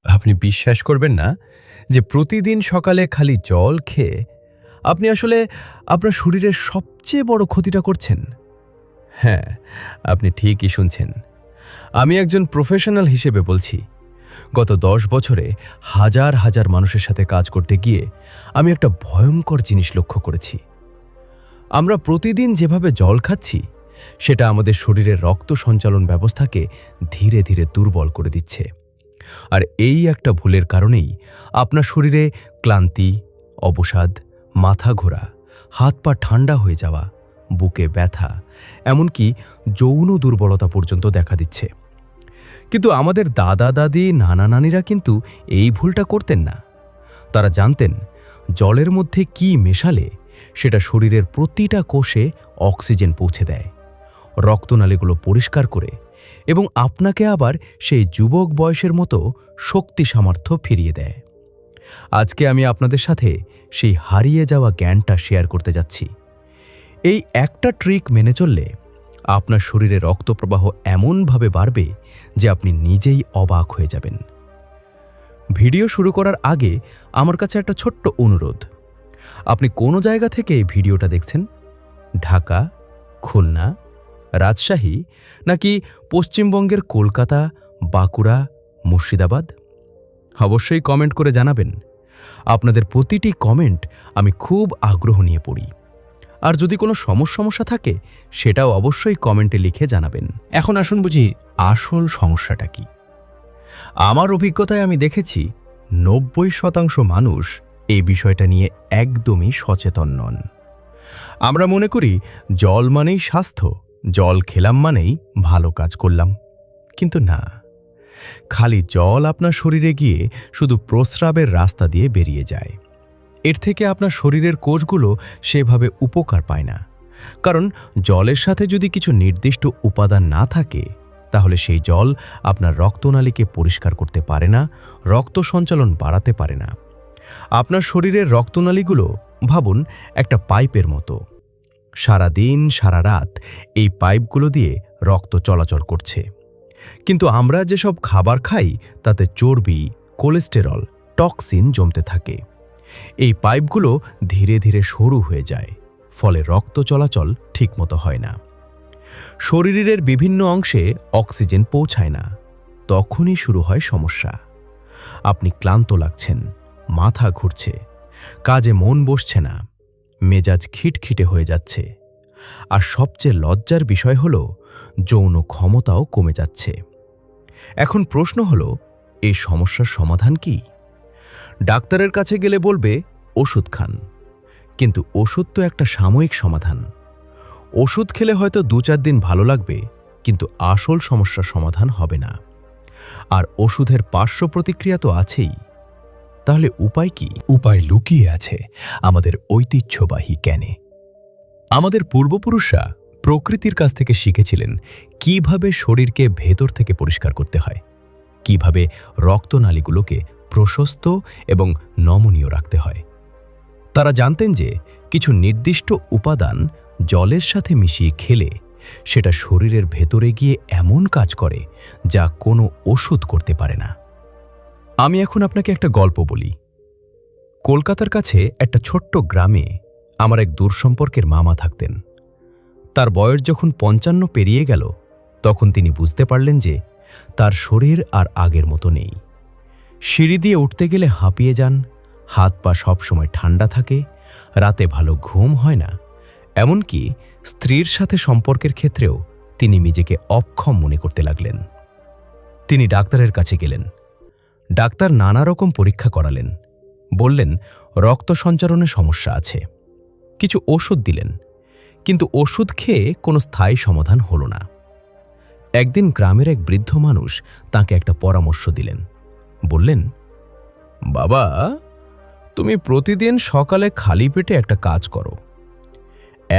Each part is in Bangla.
আপনি বিশ্বাস করবেন না যে প্রতিদিন সকালে খালি জল খেয়ে আপনি আসলে আপনার শরীরের সবচেয়ে বড় ক্ষতিটা করছেন। হ্যাঁ, আপনি ঠিকই শুনছেন। আমি একজন প্রফেশনাল হিসেবে বলছি, গত ১০ বছরে হাজার হাজার মানুষের সাথে কাজ করতে গিয়ে আমি একটা ভয়ঙ্কর জিনিস লক্ষ্য করেছি। আমরা প্রতিদিন যেভাবে জল খাচ্ছি সেটা আমাদের শরীরের রক্ত সঞ্চালন ব্যবস্থাকে ধীরে ধীরে দুর্বল করে দিচ্ছে। আর এই একটা ভুলের কারণেই আপনার শরীরে ক্লান্তি, অবসাদ, মাথা ঘোরা, হাত পা ঠান্ডা হয়ে যাওয়া, বুকে ব্যথা, এমনকি যৌন দুর্বলতা পর্যন্ত দেখা দিচ্ছে। কিন্তু আমাদের দাদা দাদি, নানা নানিরা কিন্তু এই ভুলটা করতেন না। তারা জানতেন জলের মধ্যে কি মেশালে সেটা শরীরের প্রতিটা কোষে অক্সিজেন পৌঁছে দেয়, রক্তনালীগুলো পরিষ্কার করে এবং আপনাকে আবার সেই যুবক বয়সের মতো শক্তি সামর্থ্য ফিরিয়ে দেয়। আজকে আমি আপনাদের সাথে সেই হারিয়ে যাওয়া জ্ঞানটা শেয়ার করতে যাচ্ছি। এই একটা ট্রিক মেনে চললে আপনার শরীরে রক্তপ্রবাহ এমনভাবে বাড়বে যে আপনি নিজেই অবাক হয়ে যাবেন। ভিডিও শুরু করার আগে আমার কাছে একটা ছোট্ট অনুরোধ। আপনি কোন জায়গা থেকে এই ভিডিওটা দেখছেন? ঢাকা, খুলনা, রাজশাহী নাকি পশ্চিমবঙ্গের কলকাতা, বাঁকুড়া, মুর্শিদাবাদ? অবশ্যই কমেন্ট করে জানাবেন। আপনাদের প্রতিটি কমেন্ট আমি খুব আগ্রহ নিয়ে পড়ি। আর যদি কোনো সমস্যা থাকে সেটাও অবশ্যই কমেন্টে লিখে জানাবেন। এখন আসুন বুঝি আসল সমস্যাটা কি। আমার অভিজ্ঞতায় আমি দেখেছি ৯০% মানুষ এই বিষয়টা নিয়ে একদমই সচেতন নন। আমরা মনে করি জল মানেই স্বাস্থ্য, জল খেলাম মানেই ভালো কাজ করলাম। কিন্তু না, খালি জল আপনার শরীরে গিয়ে শুধু প্রস্রাবের রাস্তা দিয়ে বেরিয়ে যায়। এর থেকে আপনার শরীরের কোষগুলো সেভাবে উপকার পায় না। কারণ জলের সাথে যদি কিছু নির্দিষ্ট উপাদান না থাকে তাহলে সেই জল আপনার রক্তনালীকে পরিষ্কার করতে পারে না, রক্ত সঞ্চালন বাড়াতে পারে না। আপনার শরীরের রক্তনালীগুলো ভাবুন একটা পাইপের মতো। সারা দিন সারা রাত এই পাইপগুলো দিয়ে রক্ত চলাচল করছে। কিন্তু আমরা যেসব খাবার খাই তাতে চর্বি, কোলেস্টেরল, টক্সিন জমতে থাকে। এই পাইপগুলো ধীরে ধীরে সরু হয়ে যায়, ফলে রক্ত চলাচল ঠিকমতো হয় না। শরীরের বিভিন্ন অংশে অক্সিজেন পৌঁছায় না। তখনই শুরু হয় সমস্যা। আপনি ক্লান্ত লাগছেন, মাথা ঘুরছে, কাজে মন বসছে না, মেজাজ খিটখিটে হয়ে যাচ্ছে। আর সবচেয়ে লজ্জার বিষয় হলো যৌন ক্ষমতাও কমে যাচ্ছে। এখন প্রশ্ন হলো, এই সমস্যার সমাধান কি? ডাক্তারের কাছে গেলে বলবে ওষুধ খান। কিন্তু ওষুধ তো একটা সাময়িক সমাধান। ওষুধ খেলে হয়তো ২-৪ দিন ভালো লাগবে, কিন্তু আসল সমস্যার সমাধান হবে না। আর ওষুধের পার্শ্ব প্রতিক্রিয়া তো আছেই। তাহলে উপায় কি? উপায় লুকিয়ে আছে আমাদের ঐতিহ্যবাহী জ্ঞানে। আমাদের পূর্বপুরুষরা প্রকৃতির কাছ থেকে শিখেছিলেন কিভাবে শরীরকে ভেতর থেকে পরিষ্কার করতে হয়, কিভাবে রক্তনালীগুলোকে প্রশস্ত এবং নমনীয় রাখতে হয়। তারা জানতেন যে কিছু নির্দিষ্ট উপাদান জলের সাথে মিশিয়ে খেলে সেটা শরীরের ভেতরে গিয়ে এমন কাজ করে যা কোনো ওষুধ করতে পারে না। আমি এখন আপনাকে একটা গল্প বলি। কলকাতার কাছে একটা ছোট্ট গ্রামে আমার এক দূরসম্পর্কের মামা থাকতেন। তার বয়স যখন ৫৫ পেরিয়ে গেল তখন তিনি বুঝতে পারলেন যে তার শরীর আর আগের মতো নেই। সিঁড়ি দিয়ে উঠতে গেলে হাঁপিয়ে যান, হাত পা সবসময় ঠান্ডা থাকে, রাতে ভালো ঘুম হয় না, এমনকি স্ত্রীর সাথে সম্পর্কের ক্ষেত্রেও তিনি নিজেকে অক্ষম মনে করতে লাগলেন। তিনি ডাক্তারের কাছে গেলেন। ডাক্তার নানা রকম পরীক্ষা করালেন, বললেন রক্ত সঞ্চারণে সমস্যা আছে, কিছু ওষুধ দিলেন, কিন্তু ওষুধ খেয়ে কোনো স্থায়ী সমাধান হলো না। একদিন গ্রামের এক বৃদ্ধ মানুষ তাকে একটা পরামর্শ দিলেন। বললেন, বাবা, তুমি প্রতিদিন সকালে খালি পেটে একটা কাজ করো।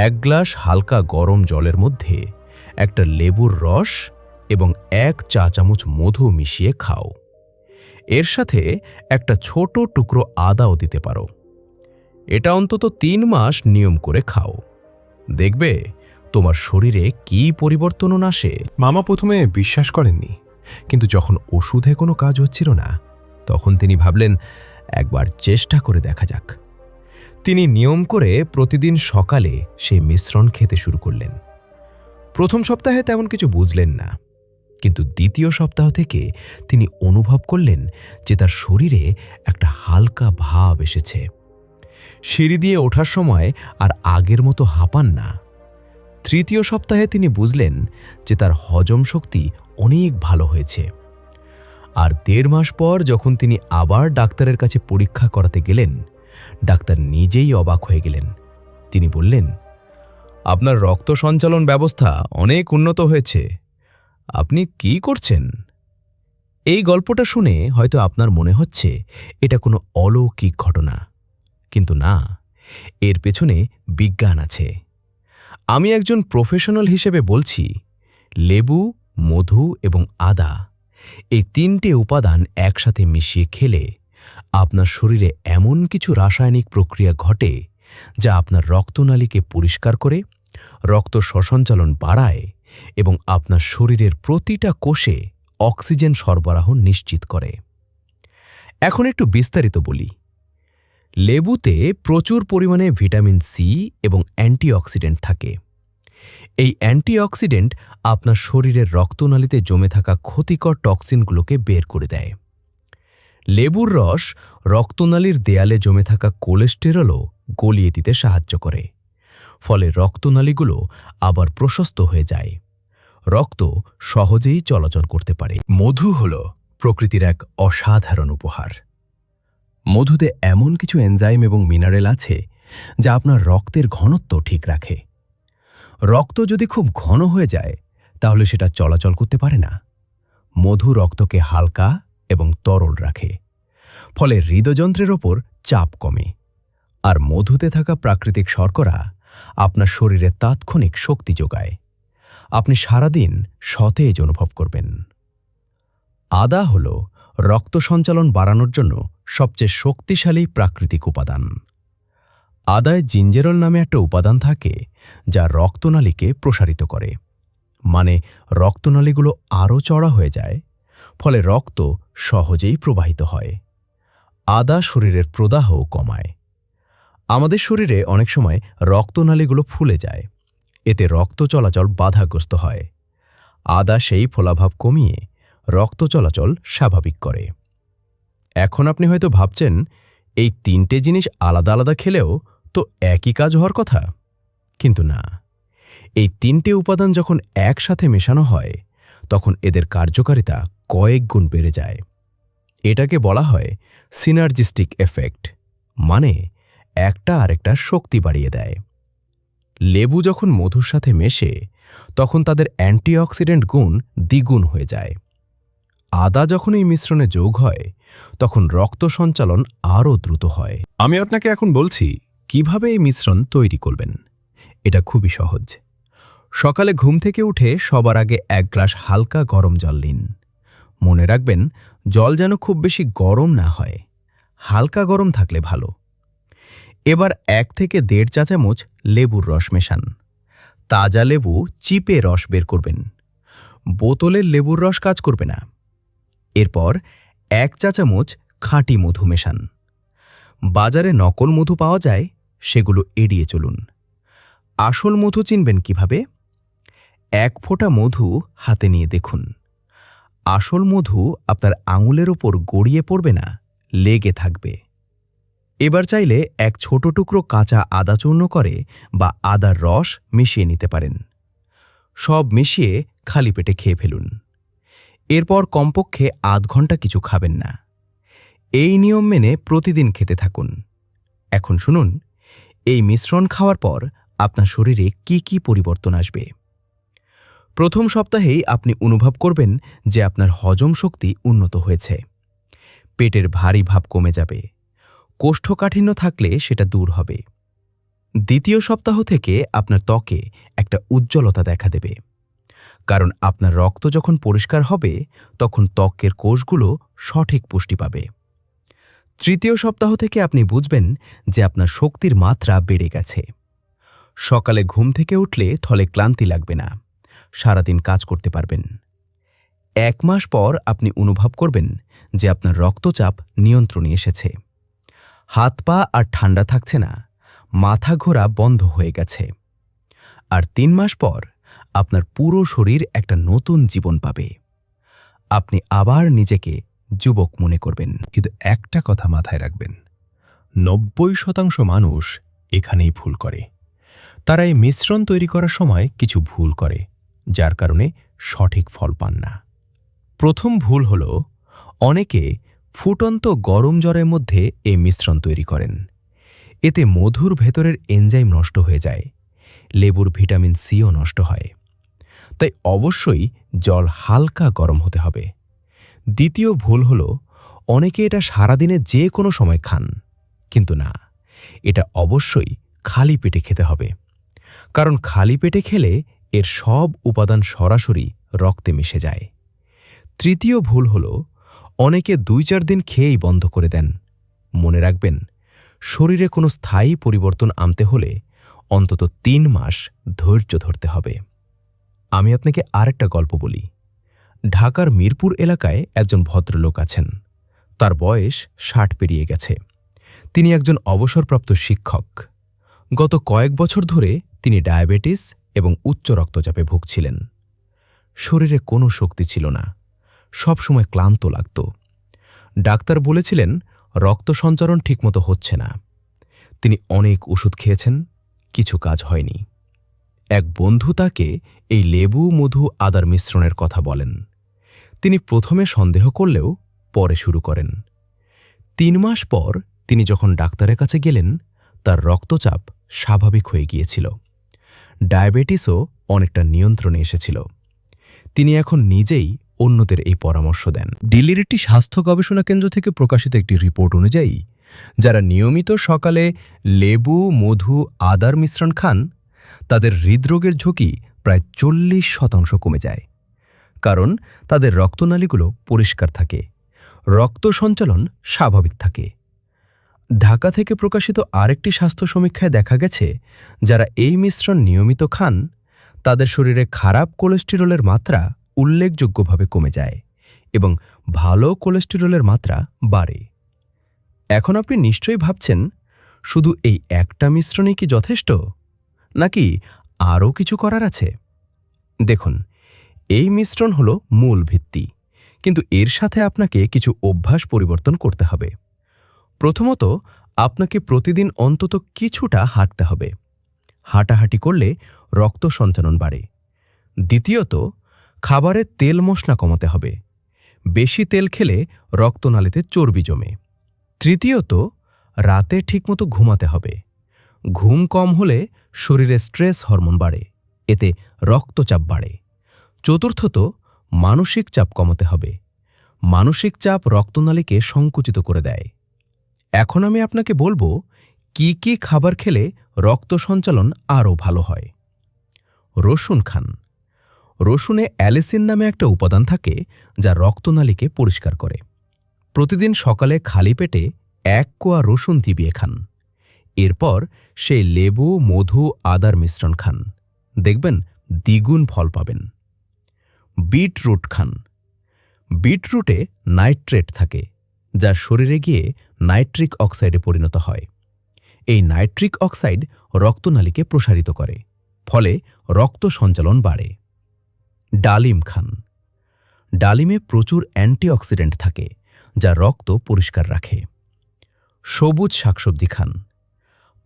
১ গ্লাস হালকা গরম জলের মধ্যে একটা লেবুর রস এবং ১ চা চামচ মধু মিশিয়ে খাও। এর সাথে একটা ছোট টুকরো আদাও দিতে পারো। এটা অন্তত ৩ মাস নিয়ম করে খাও। দেখবে তোমার শরীরে কি পরিবর্তন আসে। মামা প্রথমে বিশ্বাস করেননি, কিন্তু যখন ওষুধে কোনো কাজ হচ্ছিল না তখন তিনি ভাবলেন একবার চেষ্টা করে দেখা যাক। তিনি নিয়ম করে প্রতিদিন সকালে সেই মিশ্রণ খেতে শুরু করলেন। প্রথম সপ্তাহে তেমন কিছু বুঝলেন না, কিন্তু দ্বিতীয় সপ্তাহ থেকে তিনি অনুভব করলেন যে তার শরীরে একটা হালকা ভাব এসেছে। সিঁড়ি দিয়ে ওঠার সময় আর আগের মতো হাঁপান না। তৃতীয় সপ্তাহে তিনি বুঝলেন যে তার হজম শক্তি অনেক ভালো হয়েছে। আর 1.5 মাস পর যখন তিনি আবার ডাক্তারের কাছে পরীক্ষা করাতে গেলেন, ডাক্তার নিজেই অবাক হয়ে গেলেন। তিনি বললেন, আপনার রক্ত সঞ্চালন ব্যবস্থা অনেক উন্নত হয়েছে। আপনি কি করছেন? এই গল্পটা শুনে হয়তো আপনার মনে হচ্ছে এটা কোনো অলৌকিক ঘটনা, কিন্তু না, এর পেছনে বিজ্ঞান আছে। আমি একজন প্রফেশনাল হিসেবে বলছি, লেবু, মধু এবং আদা, এই 3টে উপাদান একসাথে মিশিয়ে খেলে আপনার শরীরে এমন কিছু রাসায়নিক প্রক্রিয়া ঘটে যা আপনার রক্তনালীকে পরিষ্কার করে, রক্ত সঞ্চালন বাড়ায় এবং আপনার শরীরের প্রতিটা কোষে অক্সিজেন সরবরাহ নিশ্চিত করে। এখন একটু বিস্তারিত বলি। লেবুতে প্রচুর পরিমাণে ভিটামিন সি এবং অ্যান্টিঅক্সিডেন্ট থাকে। এই অ্যান্টিঅক্সিডেন্ট আপনার শরীরের রক্তনালীতে জমে থাকা ক্ষতিকর টক্সিনগুলোকে বের করে দেয়। লেবুর রস রক্তনালীর দেয়ালে জমে থাকা কোলেস্টেরলও গলিয়ে দিতে সাহায্য করে, ফলে রক্তনালীগুলো আবার প্রশস্ত হয়ে যায়। রক্ত সহজেই চলাচল করতে পারে। মধু হল প্রকৃতির এক অসাধারণ উপহার। মধুতে এমন কিছু এনজাইম এবং মিনারেল আছে যা আপনার রক্তের ঘনত্ব ঠিক রাখে। রক্ত যদি খুব ঘন হয়ে যায় তাহলে সেটা চলাচল করতে পারে না। মধু রক্তকে হালকা এবং তরল রাখে, ফলে হৃদযন্ত্রের ওপর চাপ কমে। আর মধুতে থাকা প্রাকৃতিক শর্করা আপনার শরীরে তাৎক্ষণিক শক্তি যোগায়। আপনি সারাদিন সতেজ অনুভব করবেন। আদা হল রক্ত সঞ্চালন বাড়ানোর জন্য সবচেয়ে শক্তিশালী প্রাকৃতিক উপাদান। আদায় জিঞ্জেরল নামে একটা উপাদান থাকে যা রক্তনালীকে প্রসারিত করে, মানে রক্তনালীগুলো আরও চড়া হয়ে যায়, ফলে রক্ত সহজেই প্রবাহিত হয়। আদা শরীরের প্রদাহও কমায়। আমাদের শরীরে অনেক সময় রক্তনালীগুলো ফুলে যায়, এতে রক্ত চলাচল বাধাগ্রস্ত হয়। আদা সেই ফোলাভাব কমিয়ে রক্ত চলাচল স্বাভাবিক করে। এখন আপনি হয়তো ভাবছেন, এই 3টে জিনিস আলাদা আলাদা খেলেও তো একই কাজ হওয়ার কথা। কিন্তু না, এই 3টে উপাদান যখন একসাথে মেশানো হয় তখন এদের কার্যকারিতা কয়েক গুণ বেড়ে যায়। এটাকে বলা হয় সিনার্জিস্টিক এফেক্ট, মানে একটা আরেকটা শক্তি বাড়িয়ে দেয়। লেবু যখন মধুর সাথে মেশে তখন তাদের অ্যান্টিঅক্সিডেন্ট গুণ দ্বিগুণ হয়ে যায়। আদা যখন এই মিশ্রণে যোগ হয় তখন রক্ত সঞ্চালন আরও দ্রুত হয়। আমি আপনাকে এখন বলছি কিভাবে এই মিশ্রণ তৈরি করবেন। এটা খুবই সহজ। সকালে ঘুম থেকে উঠে সবার আগে 1 গ্লাস হালকা গরম জল নিন। মনে রাখবেন, জল যেন খুব বেশি গরম না হয়, হালকা গরম থাকলে ভালো। এবার 1 থেকে 1.5 চা চামচ লেবুর রস মেশান। তাজা লেবু চিপে রস বের করবেন, বোতলের লেবুর রস কাজ করবে না। এরপর 1 চা চামচ খাঁটি মধু মেশান। বাজারে নকল মধু পাওয়া যায়, সেগুলো এড়িয়ে চলুন। আসল মধু চিনবেন কিভাবে? 1 ফোঁটা মধু হাতে নিয়ে দেখুন। আসল মধু আপনার আঙুলের ওপর গড়িয়ে পড়বে না, লেগে থাকবে। এবার চাইলে 1 ছোট টুকরো কাঁচা আদা চূর্ণ করে বা আদার রস মিশিয়ে নিতে পারেন। সব মিশিয়ে খালি পেটে খেয়ে ফেলুন। এরপর কমপক্ষে আধ ঘন্টা কিছু খাবেন না। এই নিয়ম মেনে প্রতিদিন খেতে থাকুন। এখন শুনুন, এই মিশ্রণ খাওয়ার পর আপনার শরীরে কি কি পরিবর্তন আসবে। প্রথম সপ্তাহেই আপনি অনুভব করবেন যে আপনার হজম শক্তি উন্নত হয়েছে। পেটের ভারী ভাব কমে যাবে। কোষ্ঠকাঠিন্য থাকলে সেটা দূর হবে। দ্বিতীয় সপ্তাহ থেকে আপনার ত্বকে একটা উজ্জ্বলতা দেখা দেবে, কারণ আপনার রক্ত যখন পরিষ্কার হবে তখন ত্বকের কোষগুলো সঠিক পুষ্টি পাবে। তৃতীয় সপ্তাহ থেকে আপনি বুঝবেন যে আপনার শক্তির মাত্রা বেড়ে গেছে। সকালে ঘুম থেকে উঠলে থলে ক্লান্তি লাগবে না, সারাদিন কাজ করতে পারবেন। 1 মাস পর আপনি অনুভব করবেন যে আপনার রক্তচাপ নিয়ন্ত্রণে এসেছে। হাত পা আর ঠান্ডা থাকছে না, মাথা ঘোরা বন্ধ হয়ে গেছে। আর 3 মাস পর আপনার পুরো শরীর একটা নতুন জীবন পাবে। আপনি আবার নিজেকে যুবক মনে করবেন। কিন্তু একটা কথা মাথায় রাখবেন, 90% মানুষ এখানেই ভুল করে। তারা এই মিশ্রণ তৈরি করার সময় কিছু ভুল করে, যার কারণে সঠিক ফল পান না। প্রথম ভুল হল, অনেকে ফুটন্ত গরম জলের মধ্যে এই মিশ্রণ তৈরি করেন। এতে মধুর ভেতরের এনজাইম নষ্ট হয়ে যায়, লেবুর ভিটামিন সিও নষ্ট হয়। তাই অবশ্যই জল হালকা গরম হতে হবে। দ্বিতীয় ভুল হল, অনেকে এটা সারাদিনে যে কোনো সময় খান, কিন্তু না, এটা অবশ্যই খালি পেটে খেতে হবে। কারণ খালি পেটে খেলে এর সব উপাদান সরাসরি রক্তে মিশে যায়। তৃতীয় ভুল হল, অনেকে 2-4 দিন খেয়েই বন্ধ করে দেন। মনে রাখবেন, শরীরে কোনো স্থায়ী পরিবর্তন আনতে হলে অন্তত 3 মাস ধৈর্য ধরতে হবে। আমি আপনাকে আরেকটা গল্প বলি। ঢাকার মিরপুর এলাকায় একজন ভদ্রলোক আছেন। তার বয়স 60 পেরিয়ে গেছে। তিনি একজন অবসরপ্রাপ্ত শিক্ষক। গত কয়েক বছর ধরে তিনি ডায়াবেটিস এবং উচ্চ রক্তচাপে ভুগছিলেন। শরীরে কোনো শক্তি ছিল না, সবসময় ক্লান্ত লাগত। ডাক্তার বলেছিলেন রক্ত সঞ্চারণ ঠিকমতো হচ্ছে না। তিনি অনেক ওষুধ খেয়েছেন, কিছু কাজ হয়নি। এক বন্ধু তাকে এই লেবু মধু আদার মিশ্রণের কথা বলেন। তিনি প্রথমে সন্দেহ করলেও পরে শুরু করেন। 3 মাস পর তিনি যখন ডাক্তারের কাছে গেলেন, তার রক্তচাপ স্বাভাবিক হয়ে গিয়েছিল। ডায়াবেটিসও অনেকটা নিয়ন্ত্রণে এসেছিল। তিনি এখন নিজেই অন্যদের এই পরামর্শ দেন। দিল্লির একটি স্বাস্থ্য গবেষণা কেন্দ্র থেকে প্রকাশিত একটি রিপোর্ট অনুযায়ী, যারা নিয়মিত সকালে লেবু মধু আদার মিশ্রণ খান, তাদের হৃদরোগের ঝুঁকি প্রায় 40% কমে যায়। কারণ তাদের রক্তনালীগুলো পরিষ্কার থাকে, রক্ত সঞ্চালন স্বাভাবিক থাকে। ঢাকা থেকে প্রকাশিত আরেকটি স্বাস্থ্য সমীক্ষায় দেখা গেছে, যারা এই মিশ্রণ নিয়মিত খান, তাদের শরীরে খারাপ কোলেস্টেরলের মাত্রা উল্লেখযোগ্যভাবে কমে যায় এবং ভালো কোলেস্টেরলের মাত্রা বাড়ে। এখন আপনি নিশ্চয়ই ভাবছেন, শুধু এই একটা মিশ্রণই কি যথেষ্ট, নাকি আরও কিছু করার আছে? দেখুন, এই মিশ্রণ হলো মূল ভিত্তি, কিন্তু এর সাথে আপনাকে কিছু অভ্যাস পরিবর্তন করতে হবে। প্রথমত, আপনাকে প্রতিদিন অন্তত কিছুটা হাঁটতে হবে। হাঁটাহাঁটি করলে রক্ত সঞ্চালন বাড়ে। দ্বিতীয়ত, খাবারে তেল মশলা কমাতে হবে। বেশি তেল খেলে রক্তনালীতে চর্বি জমে। তৃতীয়ত, রাতে ঠিকমতো ঘুমাতে হবে। ঘুম কম হলে শরীরে স্ট্রেস হরমোন বাড়ে, এতে রক্তচাপ বাড়ে। চতুর্থত, মানসিক চাপ কমাতে হবে। মানসিক চাপ রক্তনালীকে সংকুচিত করে দেয়। এখন আমি আপনাকে বলবো কি কি খাবার খেলে রক্ত সঞ্চালন আরও ভালো হয়। রসুন খান। রসুনে অ্যালিসিন নামে একটা উপাদান থাকে, যা রক্তনালীকে পরিষ্কার করে। প্রতিদিন সকালে খালি পেটে 1 কোয়া রসুন চিবিয়ে খান। এরপর সেই লেবু মধু আদার মিশ্রণ খান, দেখবেন দ্বিগুণ ফল পাবেন। বিটরুট খান। বিটরুটে নাইট্রেট থাকে, যা শরীরে গিয়ে নাইট্রিক অক্সাইডে পরিণত হয়। এই নাইট্রিক অক্সাইড রক্তনালীকে প্রসারিত করে, ফলে রক্ত সঞ্চালন বাড়ে। ডালিম খান। ডালিমে প্রচুর অ্যান্টিঅক্সিডেন্ট থাকে, যা রক্ত পরিষ্কার রাখে। সবুজ শাকসবজি খান।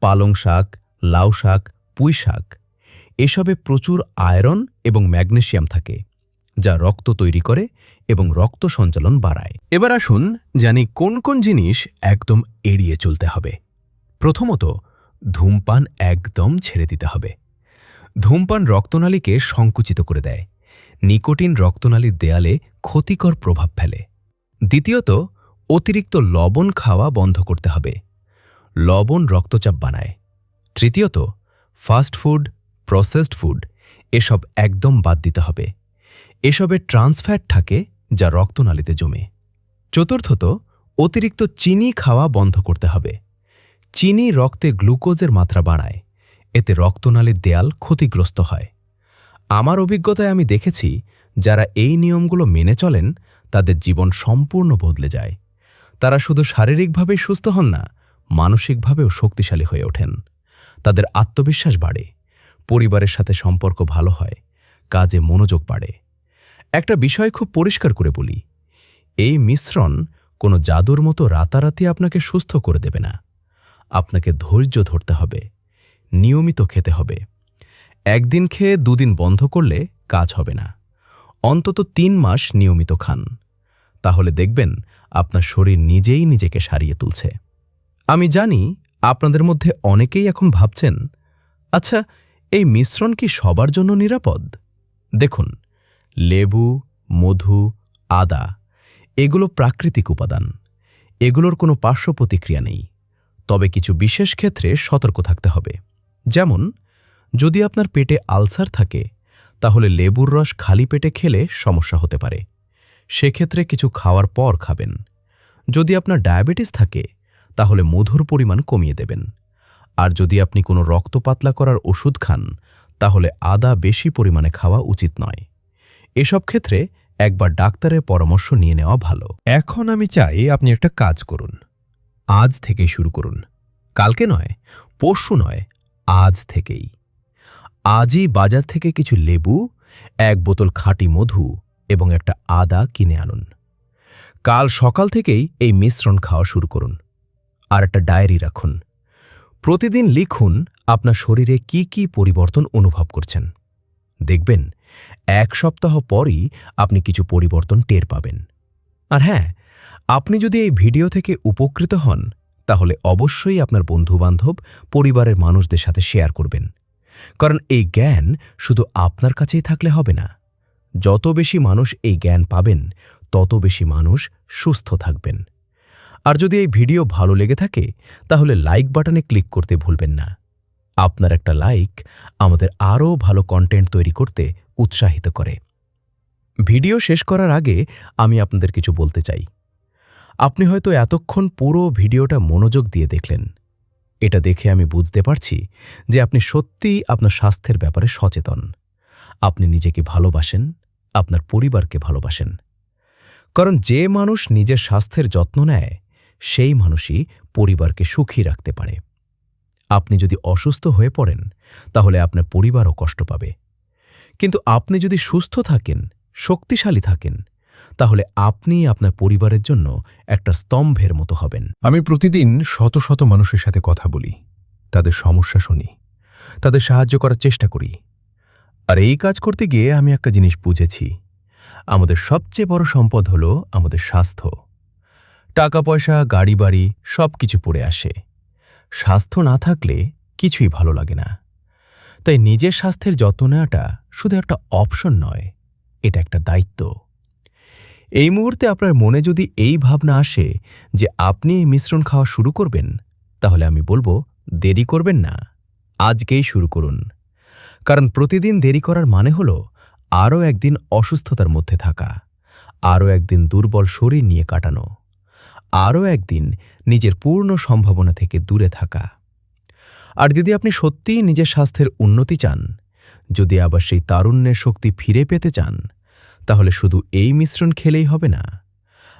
পালং শাক, লাউ শাক, পুঁই শাক, এসবে প্রচুর আয়রন এবং ম্যাগনেসিয়াম থাকে, যা রক্ত তৈরি করে এবং রক্ত সঞ্চালন বাড়ায়। এবার আসুন জানি কোন কোন জিনিস একদম এড়িয়ে চলতে হবে। প্রথমত, ধূমপান একদম ছেড়ে দিতে হবে। ধূমপান রক্তনালীকে সংকুচিত করে দেয়। নিকোটিন রক্তনালীর দেয়ালে ক্ষতিকর প্রভাব ফেলে। দ্বিতীয়ত, অতিরিক্ত লবণ খাওয়া বন্ধ করতে হবে। লবণ রক্তচাপ বাড়ায়। তৃতীয়ত, ফাস্ট ফুড, প্রসেসড ফুড এসব একদম বাদ দিতে হবে। এসবে ট্রান্সফ্যাট থাকে, যা রক্তনালীতে জমে। চতুর্থত, অতিরিক্ত চিনি খাওয়া বন্ধ করতে হবে। চিনি রক্তে গ্লুকোজের মাত্রা বাড়ায়, এতে রক্তনালীর দেয়াল ক্ষতিগ্রস্ত হয়। আমার অভিজ্ঞতায় আমি দেখেছি, যারা এই নিয়মগুলো মেনে চলেন তাদের জীবন সম্পূর্ণ বদলে যায়। তারা শুধু শারীরিকভাবেই সুস্থ হন না, মানসিকভাবেও শক্তিশালী হয়ে ওঠেন। তাদের আত্মবিশ্বাস বাড়ে, পরিবারের সাথে সম্পর্ক ভালো হয়, কাজে মনোযোগ বাড়ে। একটা বিষয় খুব পরিষ্কার করে বলি, এই মিশ্রণ কোনো জাদুর মতো রাতারাতি আপনাকে সুস্থ করে দেবে না। আপনাকে ধৈর্য ধরতে হবে, নিয়মিত খেতে হবে। একদিন খেয়ে দুদিন বন্ধ করলে কাজ হবে না। অন্তত ৩ মাস নিয়মিত খান, তাহলে দেখবেন আপনার শরীর নিজেই নিজেকে সারিয়ে তুলছে। আমি জানি আপনাদের মধ্যে অনেকেই এখন ভাবছেন, আচ্ছা, এই মিশ্রণ কি সবার জন্য নিরাপদ? দেখুন, লেবু, মধু, আদা এগুলো প্রাকৃতিক উপাদান। এগুলোর কোনো পার্শ্ব প্রতিক্রিয়া নেই। তবে কিছু বিশেষ ক্ষেত্রে সতর্ক থাকতে হবে। যেমন, যদি আপনার পেটে আলসার থাকে, তাহলে লেবুর রস খালি পেটে খেলে সমস্যা হতে পারে। সেক্ষেত্রে কিছু খাওয়ার পর খাবেন। যদি আপনার ডায়াবেটিস থাকে, তাহলে মধুর পরিমাণ কমিয়ে দেবেন। আর যদি আপনি কোনো রক্ত পাতলা করার ওষুধ খান, তাহলে আদা বেশি পরিমাণে খাওয়া উচিত নয়। এসব ক্ষেত্রে একবার ডাক্তারের পরামর্শ নিয়ে নেওয়া ভালো। এখন আমি চাই আপনি একটা কাজ করুন। আজ থেকেই শুরু করুন। কালকে নয়, পরশু নয়, আজ থেকেই। আজই বাজার থেকে কিছু লেবু, 1 বোতল খাঁটি মধু এবং একটা আদা কিনে আনুন। কাল সকাল থেকেই এই মিশ্রণ খাওয়া শুরু করুন। আর একটা ডায়েরি রাখুন। প্রতিদিন লিখুন আপনার শরীরে কি কি পরিবর্তন অনুভব করছেন। দেখবেন 1 সপ্তাহ পরই আপনি কিছু পরিবর্তন টের পাবেন। আর হ্যাঁ, আপনি যদি এই ভিডিও থেকে উপকৃত হন, তাহলে অবশ্যই আপনার বন্ধুবান্ধব, পরিবারের মানুষদের সাথে শেয়ার করবেন। কারণ এই জ্ঞান শুধু আপনার কাছেই থাকলে হবে না। যত বেশি মানুষ এই জ্ঞান পাবেন, তত বেশি মানুষ সুস্থ থাকবেন। আর যদি এই ভিডিও ভালো লেগে থাকে, তাহলে লাইক বাটনে ক্লিক করতে ভুলবেন না। আপনার একটা লাইক আমাদের আরও ভালো কন্টেন্ট তৈরি করতে উৎসাহিত করে। ভিডিও শেষ করার আগে আমি আপনাদের কিছু বলতে চাই। আপনি হয়তো এতক্ষণ পুরো ভিডিওটা মনোযোগ দিয়ে দেখলেন। এটা দেখে আমি বুঝতে পারছি যে আপনি সত্যিই আপনার স্বাস্থ্যের ব্যাপারে সচেতন। আপনি নিজেকে ভালোবাসেন, আপনার পরিবারকে ভালোবাসেন। কারণ যে মানুষ নিজের স্বাস্থ্যের যত্ন নেয়, সেই মানুষই পরিবারকে সুখী রাখতে পারে। আপনি যদি অসুস্থ হয়ে পড়েন, তাহলে আপনার পরিবারও কষ্ট পাবে। কিন্তু আপনি যদি সুস্থ থাকেন, শক্তিশালী থাকেন, তাহলে আপনি আপনার পরিবারের জন্য একটা স্তম্ভের মতো হবেন। আমি প্রতিদিন শত শত মানুষের সাথে কথা বলি, তাদের সমস্যা শুনি, তাদের সাহায্য করার চেষ্টা করি। আর এই কাজ করতে গিয়ে আমি একটা জিনিস বুঝেছি, আমাদের সবচেয়ে বড় সম্পদ হলো আমাদের স্বাস্থ্য। টাকা পয়সা, গাড়ি বাড়ি সব কিছু পড়ে আসে, স্বাস্থ্য না থাকলে কিছুই ভালো লাগে না। তাই নিজের স্বাস্থ্যের যত্ন নেওয়াটা শুধু একটা অপশন নয়, এটা একটা দায়িত্ব। এই মুহূর্তে আপনার মনে যদি এই ভাবনা আসে যে আপনি এই মিশ্রণ খাওয়া শুরু করবেন, তাহলে আমি বলবো দেরি করবেন না, আজকেই শুরু করুন। কারণ প্রতিদিন দেরি করার মানে হলো আরও একদিন অসুস্থতার মধ্যে থাকা, আরও একদিন দুর্বল শরীর নিয়ে কাটানো, আরও একদিন নিজের পূর্ণ সম্ভাবনা থেকে দূরে থাকা। আর যদি আপনি সত্যিই নিজের স্বাস্থ্যের উন্নতি চান, যদি আবার সেই তারুণ্যের শক্তি ফিরে পেতে চান, তাহলে শুধু এই মিশ্রণ খেলেই হবে না।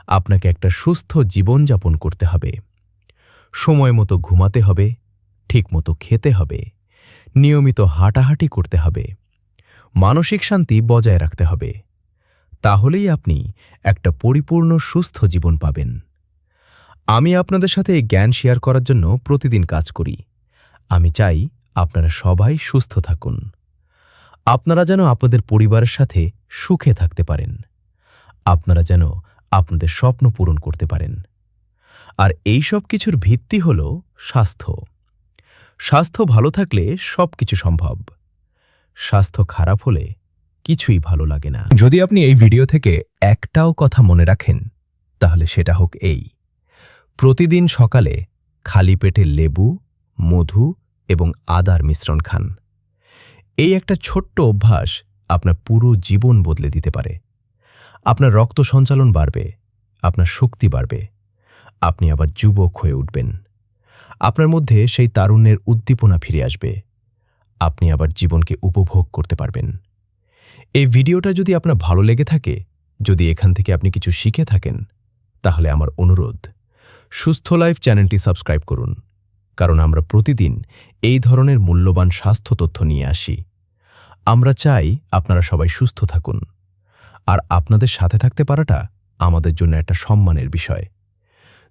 আপনাকে একটা সুস্থ জীবনযাপন করতে হবে। সময় মতো ঘুমাতে হবে, ঠিকমতো খেতে হবে, নিয়মিত হাঁটাহাঁটি করতে হবে, মানসিক শান্তি বজায় রাখতে হবে। তাহলেই আপনি একটা পরিপূর্ণ সুস্থ জীবন পাবেন। আমি আপনাদের সাথে এই জ্ঞান শেয়ার করার জন্য প্রতিদিন কাজ করি। আমি চাই আপনারা সবাই সুস্থ থাকুন। আপনারা যেন আপনাদের পরিবারের সাথে সুখে থাকতে পারেন। আপনারা যেন আপনাদের স্বপ্ন পূরণ করতে পারেন। আর এই সব কিছুর ভিত্তি হল স্বাস্থ্য। স্বাস্থ্য ভালো থাকলে সবকিছু সম্ভব। স্বাস্থ্য খারাপ হলে কিছুই ভালো লাগে না। যদি আপনি এই ভিডিও থেকে একটাও কথা মনে রাখেন, তাহলে সেটা হোক এই: প্রতিদিন সকালে খালি পেটে লেবু, মধু এবং আদার মিশ্রণ খান। এই একটা ছোট্ট অভ্যাস আপনার পুরো জীবন বদলে দিতে পারে। আপনার রক্ত সঞ্চালন বাড়বে, আপনার শক্তি বাড়বে, আপনি আবার যুবক হয়ে উঠবেন। আপনার মধ্যে সেই তারুণ্যের উদ্দীপনা ফিরে আসবে। আপনি আবার জীবনকে উপভোগ করতে পারবেন। এই ভিডিওটা যদি আপনার ভালো লেগে থাকে, যদি এখান থেকে আপনি কিছু শিখে থাকেন, তাহলে আমার অনুরোধ, সুস্থ লাইফ চ্যানেলটি সাবস্ক্রাইব করুন, কারণ আমরা প্রতিদিন এই ধরনের মূল্যবান স্বাস্থ্য তথ্য নিয়ে আসি। আমরা চাই আপনারা সবাই সুস্থ থাকুন, আর আপনাদের সাথে থাকতে পারাটা আমাদের জন্য একটা সম্মানের বিষয়।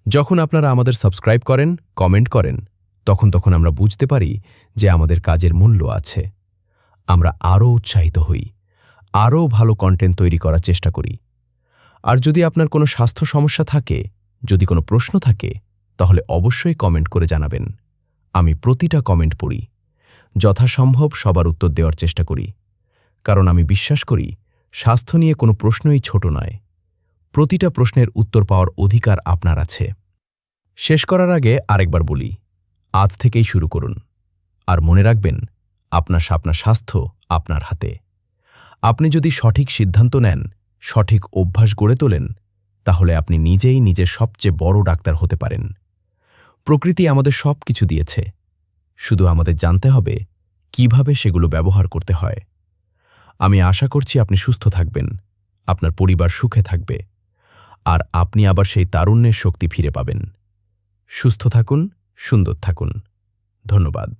যখন আপনারা আমাদের সাবস্ক্রাইব করেন, কমেন্ট করেন, তখন আমরা বুঝতে পারি যে আমাদের কাজের মূল্য আছে। আমরা আরও উৎসাহিত হই, আরও ভালো কন্টেন্ট তৈরি করার চেষ্টা করি। আর যদি আপনার কোনো স্বাস্থ্য সমস্যা থাকে, যদি কোনো প্রশ্ন থাকে, তাহলে অবশ্যই কমেন্ট করে জানাবেন। আমি প্রতিটা কমেন্ট পড়ি, যথাসম্ভব সবার উত্তর দেওয়ার চেষ্টা করি, কারণ আমি বিশ্বাস করি স্বাস্থ্য নিয়ে কোনো প্রশ্নই ছোট নয়। প্রতিটা প্রশ্নের উত্তর পাওয়ার অধিকার আপনার আছে। শেষ করার আগে আরেকবার বলি, আজ থেকেই শুরু করুন। আর মনে রাখবেন, আপনার স্বাস্থ্য আপনার হাতে। আপনি যদি সঠিক সিদ্ধান্ত নেন, সঠিক অভ্যাস গড়ে তোলেন, তাহলে আপনি নিজেই নিজের সবচেয়ে বড় ডাক্তার হতে পারেন। প্রকৃতি আমাদের সব কিছু দিয়েছে, শুধু আমাদের জানতে হবে কিভাবে সেগুলো ব্যবহার করতে হয়। আমি আশা করছি আপনি সুস্থ থাকবেন, আপনার পরিবার সুখে থাকবে, আর আপনি আবার সেই তারুণ্যের শক্তি ফিরে পাবেন। সুস্থ থাকুন, সুন্দর থাকুন। ধন্যবাদ।